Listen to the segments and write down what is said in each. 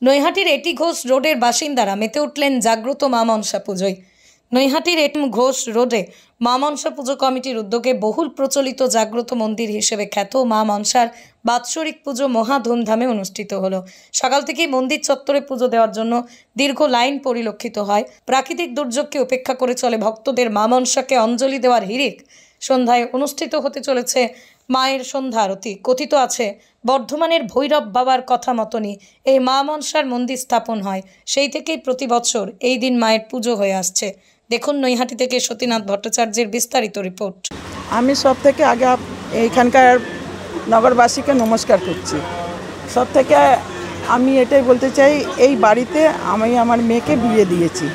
নৈহাটির এটি ঘোষ রোডের বাসিন্দারা মেতে উঠলেন জাগ্রত মা মনসা পুজোয়। নৈহাটির এটি ঘোষ রোডে মা মনসা পুজো কমিটির উদ্যোগে বহুল প্রচলিত জাগ্রত মন্দির হিসেবে খ্যাত মা মনসার বাৎসরিক পুজো মহা ধুমধামে অনুষ্ঠিত হলো। সকাল থেকেই মন্দির চত্বরে পুজো দেওয়ার জন্য দীর্ঘ লাইন পরিলক্ষিত হয়। প্রাকৃতিক দুর্যোগকে উপেক্ষা করে চলে ভক্তদের মা মনসাকে অঞ্জলি দেওয়ার হিড়িক। সন্ধ্যায় অনুষ্ঠিত হতে চলেছে মায়ের সন্ধ্যা আরতি। কথিত আছে বর্ধমানের ভৈরব বাবার কথা মতনই এই মা মনসার মন্দির স্থাপন হয়। সেই থেকেই প্রতি বছর এই দিন মায়ের পুজো হয়ে আসছে। দেখুন নৈহাটি থেকে সতীনাথ ভট্টাচার্যের বিস্তারিত রিপোর্ট। আমি সব থেকে আগে এইখানকার নগরবাসীকে নমস্কার করছি। সব থেকে আমি এটাই বলতে চাই, এই বাড়িতে আমি আমার মেয়েকে বিয়ে দিয়েছি।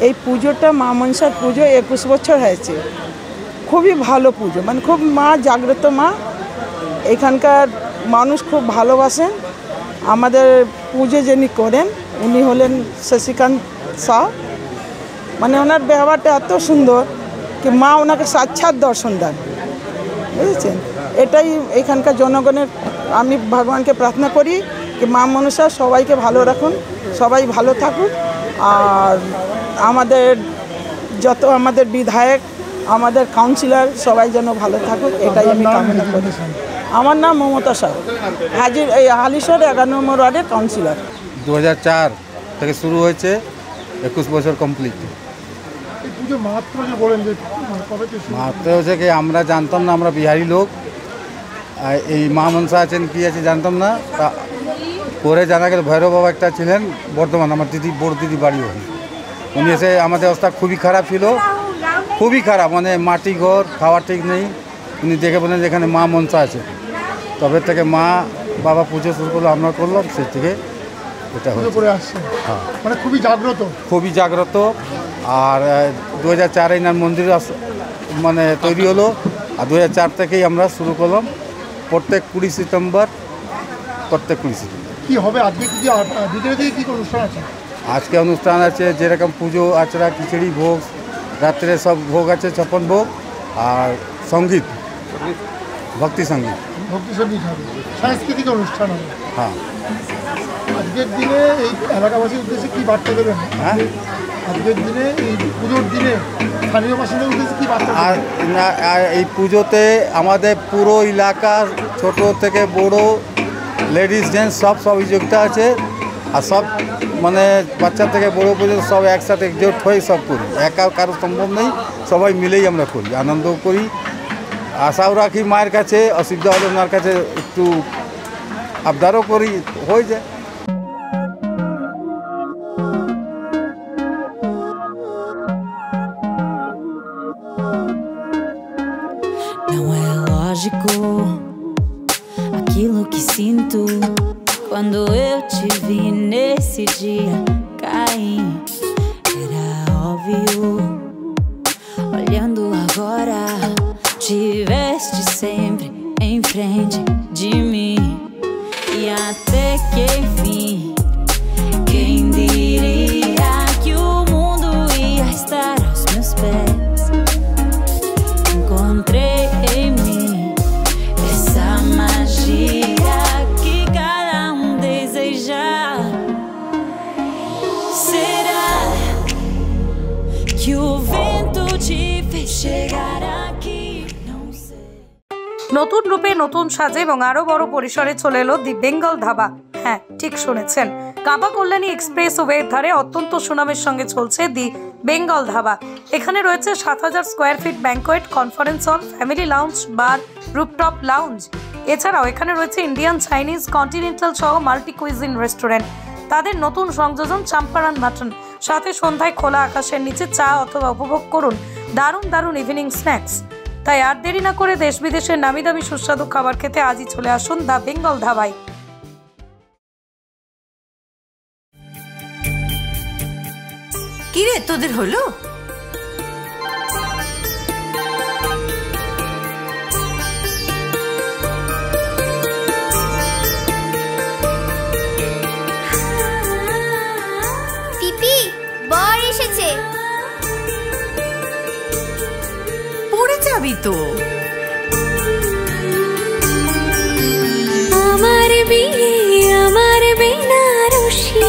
এই পুজোটা মা মনসার পুজো 21 বছর হয়েছে। খুবই ভালো পুজো, মানে খুব মা জাগ্রত মা। এখানকার মানুষ খুব ভালোবাসেন। আমাদের পুজো যিনি করেন উনি হলেন শশীকান্ত শাহ। মানে ওনার ব্যবহারটা এত সুন্দর কি মা ওনাকে সাক্ষাৎ দর্শন দেন, বুঝেছেন। এটাই এখানকার জনগণের, আমি ভগবানকে প্রার্থনা করি কি মা মনসা সবাইকে ভালো রাখুন, সবাই ভালো থাকুন। আর আমাদের যত আমাদের বিধায়ক, আমাদের কাউন্সিলর সবাই যেন ভালো থাকুক, এটাই আমি কামনা করি। আমার নাম মমতা শাহ, হাজির এই হালিশহর 11 নম্বর ওয়ার্ডের কাউন্সিলর। 2004 থেকে শুরু হয়েছে, 21 বছর কমপ্লিট। মাত্র হচ্ছে কি আমরা জানতাম না, আমরা বিহারি লোক। এই মা মনসা আছেন কি আছে জানতাম না। তা পরে জানা গেল ভৈরব বাবা একটা ছিলেন বর্ধমান, আমার দিদি বড় দিদি বাড়ি ওখানে। উনি এসে আমাদের অবস্থা খুবই খারাপ ছিল, খুবই খারাপ, মানে মাটি ঘর, খাওয়া ঠিক নেই। উনি দেখে বলেন যেখানে মা মনসা আছে, তবে থেকে মা বাবা পুজো শুরু করলো, আমরা করলাম। সে থেকে এটা করে আসছে। হ্যাঁ, মানে খুবই জাগ্রত, খুবই জাগ্রত। আর 2004 এনার মন্দির মানে তৈরি হলো, আর 2004 থেকেই আমরা শুরু করলাম। প্রত্যেক 20 সেপ্টেম্বর কী হবে আজকে? কি অনুষ্ঠান আছে? আজকে অনুষ্ঠান আছে যেরকম পুজো আচরা, খিচুড়ি ভোগ, রাত্রে সব ভোগ আছে, 56 ভোগ, আর সঙ্গীত, ভক্তি সঙ্গীত হবে, সাংস্কৃতিক অনুষ্ঠান হবে। হ্যাঁ, আজকের দিনে এই এলাকাবাসীর উদ্দেশ্যে কী বার্তা দেবেন? হ্যাঁ, আজকের দিনে এই পুজোর দিনে স্থানীয় বাসিন্দার উদ্দেশ্যে কী বার্তা? আর এই পুজোতে আমাদের পুরো এলাকা ছোট থেকে বড়, লেডিস জেন্টস সব সহযোগিতা আছে। আর সব মানে বাচ্চা থেকে বড় পর্যন্ত সব একসাথে একজোট হয়ে সব করি। একা কারো সম্ভব নেই, সবাই মিলেই আমরা করি, আনন্দও করি। আশাও রাখি মায়ের কাছে, অসুবিধা হলে ওনার কাছে একটু আবদারও করি, হয়ে যায়। Não é lógico aquilo que sinto quando eu te vi nesse dia cair. Era óbvio, olhando agora, tiveste sempre em frente de mim. E até que enfim, quem diria que o mundo ia estar aos meus pés? Encontrei em mim essa magia que cada deseja. Será que o vento te fez chegar aqui? Não sei. নতুন রূপে, নতুন সাজে এবং আরো বড় পরিসরে চলে এলো দি বেঙ্গল ধাবা। হ্যাঁ, ঠিক শুনেছেন, কাঁপা কল্যাণী এক্সপ্রেস ওয়ের ধারে অত্যন্ত সুনামের সঙ্গে চলছে দি বেঙ্গল ধাবা। এখানে রয়েছে 7000 square feet banquet, conference hall, family lounge, bar, rooftop lounge. এছাড়াও এখানে রয়েছে ইন্ডিয়ান, চাইনিজ, কন্টিনেন্টাল সহ মাল্টি কুইজিন রেস্টুরেন্ট। তাদের নতুন সংযোজন চাম্পারান মাটন। সাথে সন্ধ্যায় খোলা আকাশের নিচে চা অথবা উপভোগ করুন দারুণ দারুণ ইভিনিং স্ন্যাক্স। তাই আর দেরি না করে দেশ বিদেশের নামি দামি সুস্বাদু খাবার খেতে আজই চলে আসুন দ্য বেঙ্গল ধাবায়। কি রে তোদের হলো? পিপি, বর এসেছে। পড়ে যাবি তো। আমার বিয়ে, আমার বেনারসি,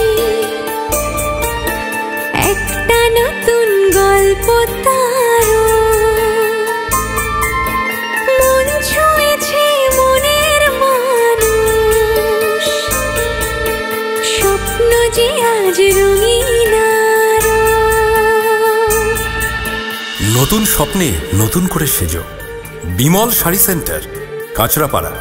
নজে আজ রঙিন আরো। নতুন স্বপ্নে নতুন করে সেজো। বিমল শাড়ি সেন্টার, কাঁচরাপাড়া।